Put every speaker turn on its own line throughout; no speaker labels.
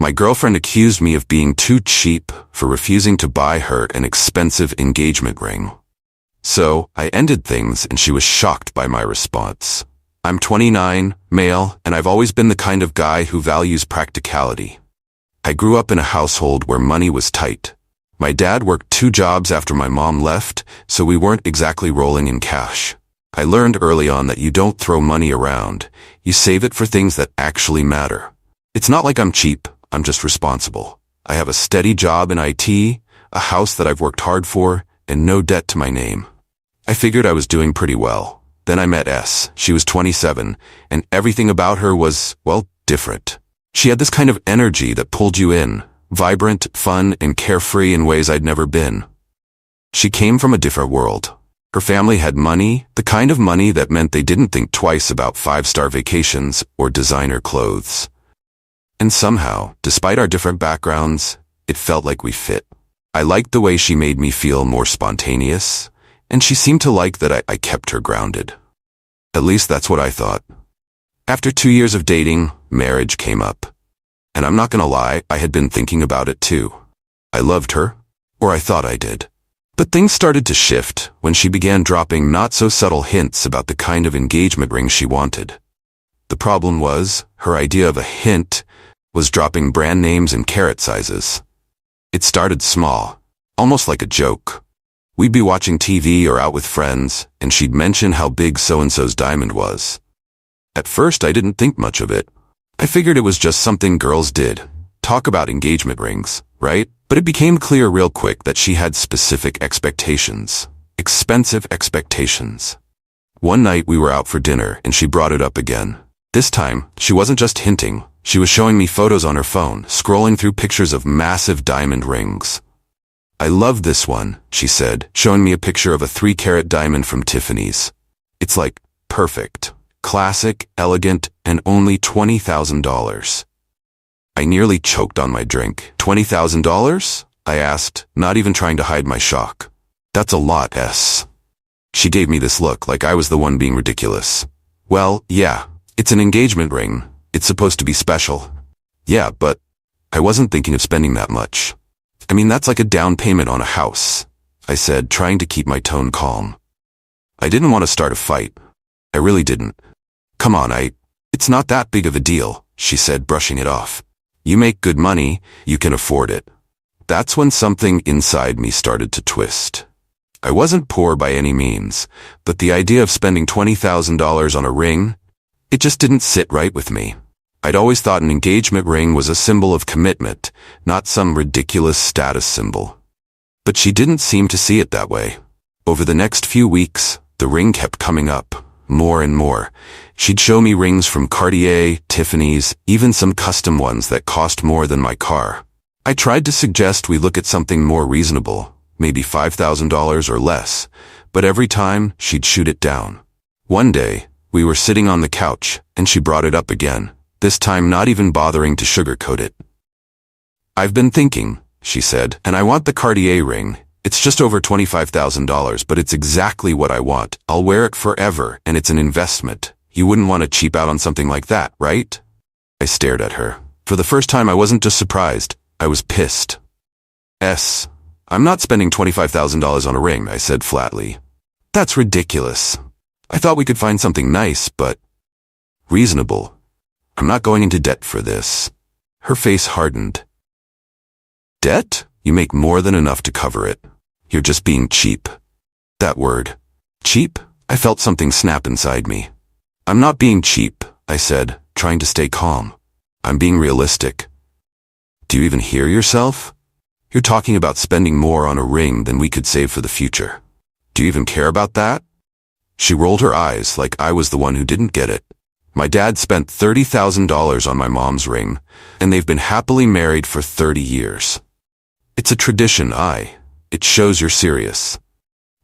My girlfriend accused me of being too cheap for refusing to buy her an expensive engagement ring. So, I ended things and she was shocked by my response. I'm 29, male, and I've always been the kind of guy who values practicality. I grew up in a household where money was tight. My dad worked 2 jobs after my mom left, so we weren't exactly rolling in cash. I learned early on that you don't throw money around. You save it for things that actually matter. It's not like I'm cheap, I'm just responsible. I have a steady job in IT, a house that I've worked hard for, and no debt to my name. I figured I was doing pretty well. Then I met S. She was 27, and everything about her was, well, different. She had this kind of energy that pulled you in, vibrant, fun, and carefree in ways I'd never been. She came from a different world. Her family had money, the kind of money that meant they didn't think twice about 5-star vacations or designer clothes. And somehow, despite our different backgrounds, it felt like we fit. I liked the way she made me feel more spontaneous, and she seemed to like that I kept her grounded. At least that's what I thought. After 2 years of dating, marriage came up. And I'm not gonna lie, I had been thinking about it too. I loved her, or I thought I did. But things started to shift when she began dropping not-so-subtle hints about the kind of engagement ring she wanted. The problem was, her idea of a hint was dropping brand names and carat sizes. It started small, almost like a joke. We'd be watching TV or out with friends, and she'd mention how big so-and-so's diamond was. At first, I didn't think much of it. I figured it was just something girls did. Talk about engagement rings, right? But it became clear real quick that she had specific expectations. Expensive expectations. One night we were out for dinner, and she brought it up again. This time, she wasn't just hinting. She was showing me photos on her phone, scrolling through pictures of massive diamond rings. I love this one, she said, showing me a picture of a 3-carat diamond from Tiffany's. It's like, perfect, classic, elegant, and only $20,000. I nearly choked on my drink. $20,000? I asked, not even trying to hide my shock. That's a lot, S. She gave me this look like I was the one being ridiculous. Well, yeah, it's an engagement ring. It's supposed to be special. Yeah, but I wasn't thinking of spending that much. I mean, that's like a down payment on a house, I said, trying to keep my tone calm. I didn't want to start a fight. I really didn't. Come on, it's not that big of a deal, she said, brushing it off. You make good money, you can afford it. That's when something inside me started to twist. I wasn't poor by any means, but the idea of spending $20,000 on a ring, it just didn't sit right with me. I'd always thought an engagement ring was a symbol of commitment, not some ridiculous status symbol. But she didn't seem to see it that way. Over the next few weeks, the ring kept coming up, more and more. She'd show me rings from Cartier, Tiffany's, even some custom ones that cost more than my car. I tried to suggest we look at something more reasonable, maybe $5,000 or less, but every time she'd shoot it down. One day, we were sitting on the couch, and she brought it up again, this time not even bothering to sugarcoat it. I've been thinking, she said, and I want the Cartier ring. It's just over $25,000, but it's exactly what I want. I'll wear it forever, and it's an investment. You wouldn't want to cheap out on something like that, right? I stared at her. For the first time, I wasn't just surprised. I was pissed. S. I'm not spending $25,000 on a ring, I said flatly. That's ridiculous. I thought we could find something nice, but reasonable. I'm not going into debt for this. Her face hardened. Debt? You make more than enough to cover it. You're just being cheap. That word. Cheap? I felt something snap inside me. I'm not being cheap, I said, trying to stay calm. I'm being realistic. Do you even hear yourself? You're talking about spending more on a ring than we could save for the future. Do you even care about that? She rolled her eyes like I was the one who didn't get it. My dad spent $30,000 on my mom's ring, and they've been happily married for 30 years. It's a tradition, It shows you're serious.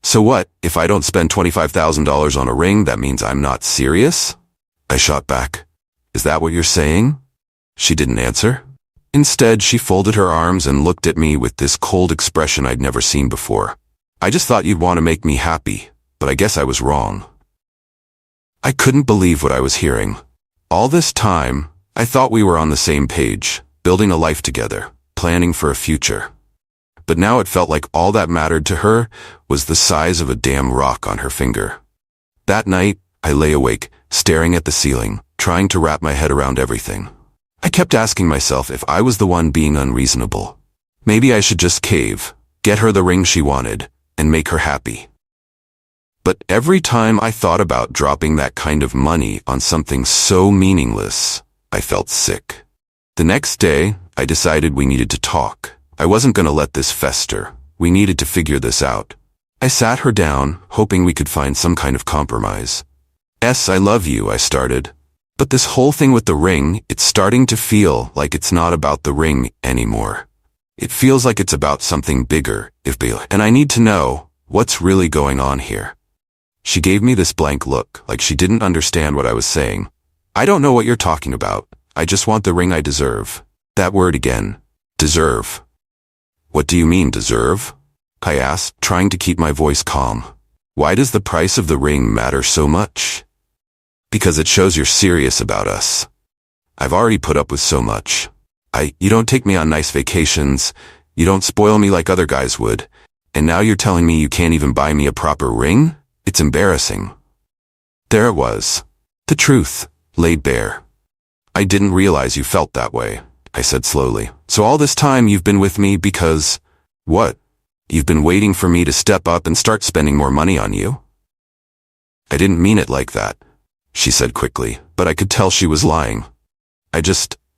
So what, if I don't spend $25,000 on a ring, that means I'm not serious? I shot back. Is that what you're saying? She didn't answer. Instead, she folded her arms and looked at me with this cold expression I'd never seen before. I just thought you'd want to make me happy, but I guess I was wrong. I couldn't believe what I was hearing. All this time, I thought we were on the same page. building a life together, planning for a future. But now it felt like all that mattered to her was the size of a damn rock on her finger. That night, I lay awake, staring at the ceiling, trying to wrap my head around everything. I kept asking myself if I was the one being unreasonable. Maybe I should just cave, get her the ring she wanted, and make her happy. But every time I thought about dropping that kind of money on something so meaningless, I felt sick. The next day, I decided we needed to talk. I wasn't going to let this fester. We needed to figure this out. I sat her down, hoping we could find some kind of compromise. I love you, I started. But this whole thing with the ring, it's starting to feel like it's not about the ring anymore. It feels like it's about something bigger, and I need to know what's really going on here. She gave me this blank look, like she didn't understand what I was saying. I don't know what you're talking about. I just want the ring I deserve. That word again. Deserve. What do you mean, deserve? I asked, trying to keep my voice calm. Why does the price of the ring matter so much? Because it shows you're serious about us. I've already put up with so much. You don't take me on nice vacations, you don't spoil me like other guys would, and now you're telling me you can't even buy me a proper ring? It's embarrassing. There it was. The truth, laid bare. I didn't realize you felt that way, I said slowly. So all this time you've been with me because, what? You've been waiting for me to step up and start spending more money on you? I didn't mean it like that, she said quickly, but I could tell she was lying.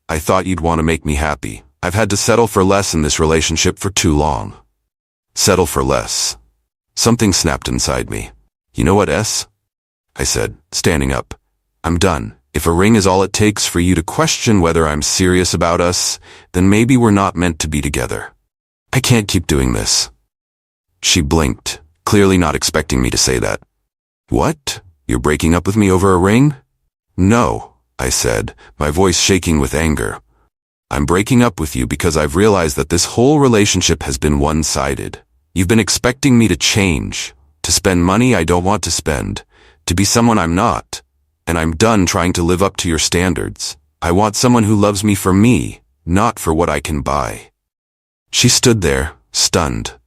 I thought you'd want to make me happy. I've had to settle for less in this relationship for too long. Settle for less. Something snapped inside me. You know what, I said, standing up. I'm done. If a ring is all it takes for you to question whether I'm serious about us, then maybe we're not meant to be together. I can't keep doing this. She blinked, clearly not expecting me to say that. What? You're breaking up with me over a ring? No, I said, my voice shaking with anger. I'm breaking up with you because I've realized that this whole relationship has been one-sided. You've been expecting me to change, to spend money I don't want to spend, to be someone I'm not, and I'm done trying to live up to your standards. I want someone who loves me for me, not for what I can buy. She stood there, stunned.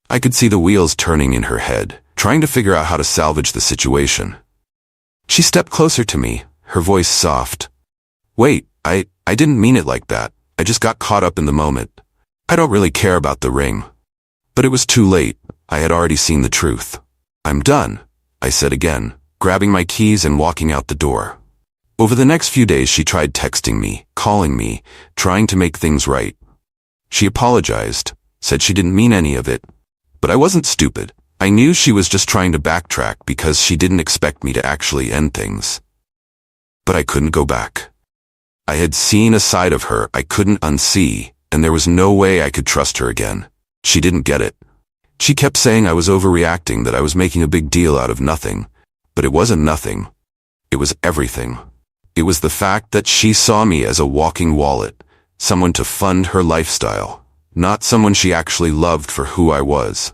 I could see the wheels turning in her head, trying to figure out how to salvage the situation. She stepped closer to me, her voice soft. Wait, I didn't mean it like that. I just got caught up in the moment. I don't really care about the ring. But it was too late. I had already seen the truth. I'm done, I said again, grabbing my keys and walking out the door. Over the next few days she tried texting me, calling me, trying to make things right. She apologized, said she didn't mean any of it. But I wasn't stupid. I knew she was just trying to backtrack because she didn't expect me to actually end things. But I couldn't go back. I had seen a side of her I couldn't unsee, and there was no way I could trust her again. She didn't get it. She kept saying I was overreacting, that I was making a big deal out of nothing. But it wasn't nothing. It was everything. It was the fact that she saw me as a walking wallet, someone to fund her lifestyle, not someone she actually loved for who I was.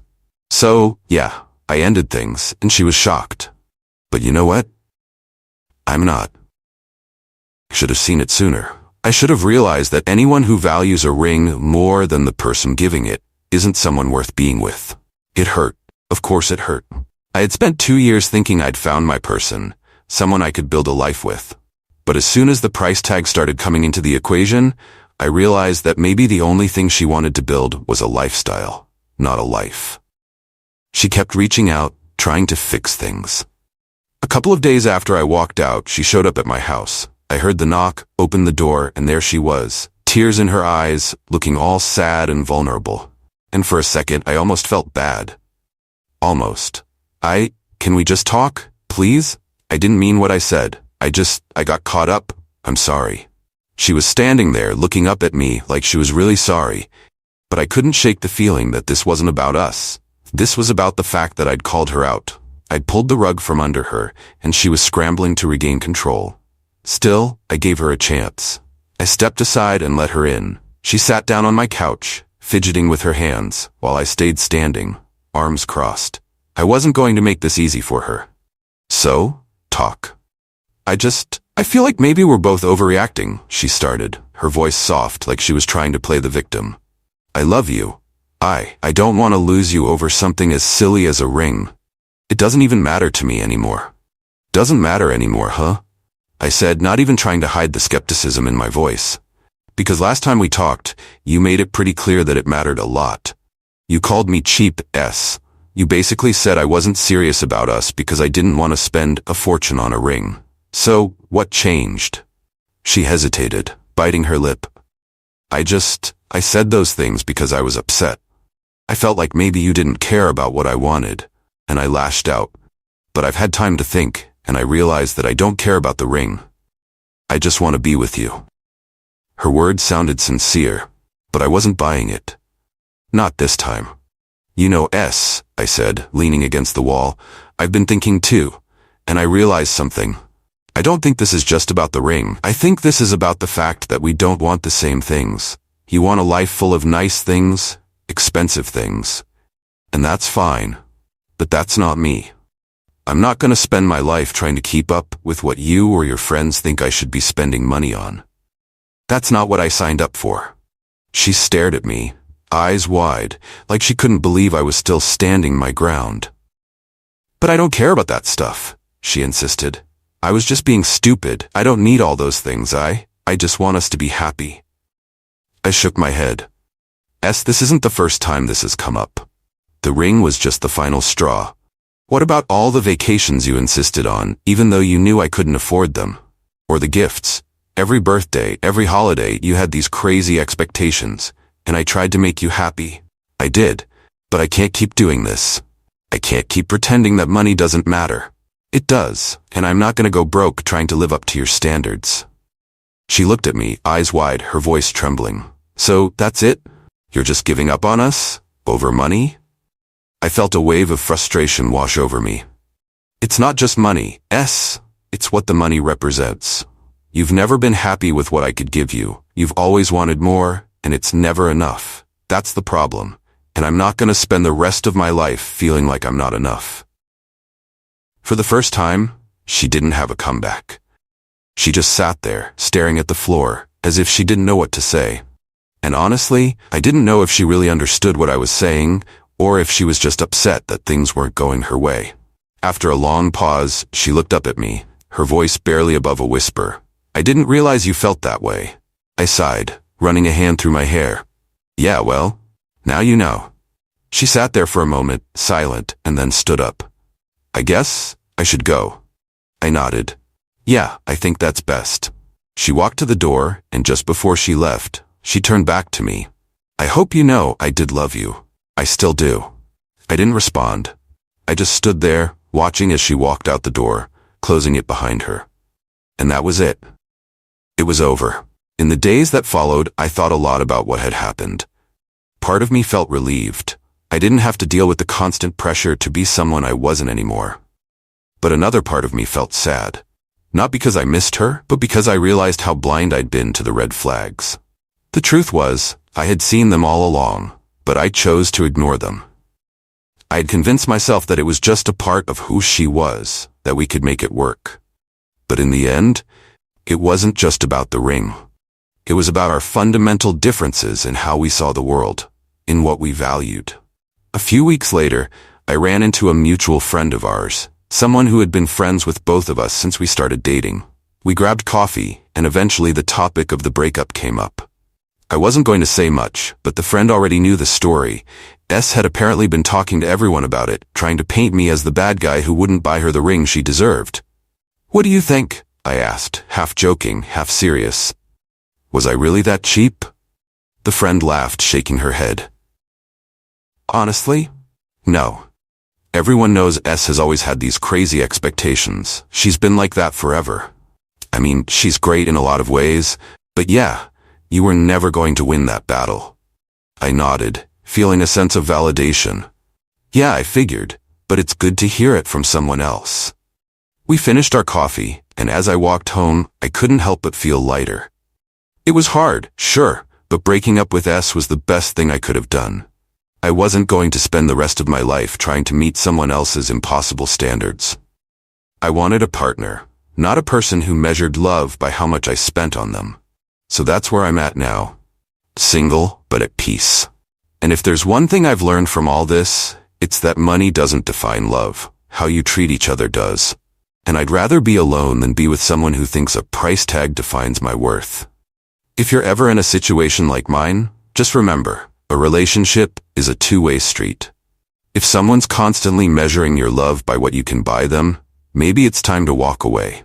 So, yeah, I ended things, and she was shocked. But you know what? I'm not. I should have seen it sooner. I should have realized that anyone who values a ring more than the person giving it isn't someone worth being with. It hurt. Of course it hurt. I had spent 2 years thinking I'd found my person, someone I could build a life with. But as soon as the price tag started coming into the equation, I realized that maybe the only thing she wanted to build was a lifestyle, not a life. She kept reaching out, trying to fix things. A couple of days after I walked out, she showed up at my house. I heard the knock, opened the door, and there she was, tears in her eyes, looking all sad and vulnerable. And for a second, I almost felt bad. Almost. Can we just talk, please? I didn't mean what I said. I got caught up. I'm sorry. She was standing there, looking up at me like she was really sorry. But I couldn't shake the feeling that this wasn't about us. This was about the fact that I'd called her out. I'd pulled the rug from under her, and she was scrambling to regain control. Still, I gave her a chance. I stepped aside and let her in. She sat down on my couch, fidgeting with her hands, while I stayed standing, arms crossed. I wasn't going to make this easy for her. So, talk. I feel like maybe we're both overreacting, she started, her voice soft like she was trying to play the victim. I love you. I don't want to lose you over something as silly as a ring. It doesn't even matter to me anymore. Doesn't matter anymore, huh? I said, not even trying to hide the skepticism in my voice. Because last time we talked, you made it pretty clear that it mattered a lot. You called me cheap, S. You basically said I wasn't serious about us because I didn't want to spend a fortune on a ring. So, what changed? She hesitated, biting her lip. I said those things because I was upset. I felt like maybe you didn't care about what I wanted, and I lashed out. But I've had time to think, and I realized that I don't care about the ring. I just want to be with you. Her words sounded sincere, but I wasn't buying it. Not this time. You know, S, I said, leaning against the wall, I've been thinking too, and I realized something. I don't think this is just about the ring. I think this is about the fact that we don't want the same things. You want a life full of nice things, expensive things. And that's fine. But that's not me. I'm not going to spend my life trying to keep up with what you or your friends think I should be spending money on. That's not what I signed up for. She stared at me, eyes wide, like she couldn't believe I was still standing my ground. But I don't care about that stuff, she insisted. I was just being stupid. I don't need all those things. I just want us to be happy. I shook my head. S, this isn't the first time this has come up. The ring was just the final straw. What about all the vacations you insisted on, even though you knew I couldn't afford them? Or the gifts? Every birthday, every holiday, you had these crazy expectations, and I tried to make you happy. I did, but I can't keep doing this. I can't keep pretending that money doesn't matter. It does, and I'm not going to go broke trying to live up to your standards. She looked at me, eyes wide, her voice trembling. So, that's it? You're just giving up on us? Over money? I felt a wave of frustration wash over me. It's not just money, S. It's what the money represents. You've never been happy with what I could give you. You've always wanted more, and it's never enough. That's the problem. And I'm not going to spend the rest of my life feeling like I'm not enough. For the first time, she didn't have a comeback. She just sat there, staring at the floor, as if she didn't know what to say. And honestly, I didn't know if she really understood what I was saying, or if she was just upset that things weren't going her way. After a long pause, she looked up at me, her voice barely above a whisper. I didn't realize you felt that way. I sighed, running a hand through my hair. Yeah, well, now you know. She sat there for a moment, silent, and then stood up. I guess I should go. I nodded. Yeah, I think that's best. She walked to the door, and just before she left, she turned back to me. I hope you know I did love you. I still do. I didn't respond. I just stood there, watching as she walked out the door, closing it behind her. And that was it. It was over. In the days that followed, I thought a lot about what had happened. Part of me felt relieved. I didn't have to deal with the constant pressure to be someone I wasn't anymore. But another part of me felt sad. Not because I missed her, but because I realized how blind I'd been to the red flags. The truth was, I had seen them all along, but I chose to ignore them. I had convinced myself that it was just a part of who she was, that we could make it work. But in the end, it wasn't just about the ring. It was about our fundamental differences in how we saw the world, in what we valued. A few weeks later, I ran into a mutual friend of ours, someone who had been friends with both of us since we started dating. We grabbed coffee, and eventually the topic of the breakup came up. I wasn't going to say much, but the friend already knew the story. S had apparently been talking to everyone about it, trying to paint me as the bad guy who wouldn't buy her the ring she deserved. What do you think? I asked, half joking, half serious. Was I really that cheap? The friend laughed, shaking her head. Honestly? No. Everyone knows S has always had these crazy expectations. She's been like that forever. I mean, she's great in a lot of ways, but yeah, you were never going to win that battle. I nodded, feeling a sense of validation. Yeah, I figured, but it's good to hear it from someone else. We finished our coffee, and as I walked home, I couldn't help but feel lighter. It was hard, sure, but breaking up with S was the best thing I could have done. I wasn't going to spend the rest of my life trying to meet someone else's impossible standards. I wanted a partner, not a person who measured love by how much I spent on them. So that's where I'm at now. Single, but at peace. And if there's one thing I've learned from all this, it's that money doesn't define love. How you treat each other does. And I'd rather be alone than be with someone who thinks a price tag defines my worth. If you're ever in a situation like mine, just remember, a relationship is a two-way street. If someone's constantly measuring your love by what you can buy them, maybe it's time to walk away.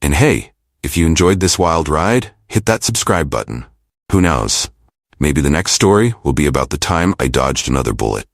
And hey, if you enjoyed this wild ride, hit that subscribe button. Who knows? Maybe the next story will be about the time I dodged another bullet.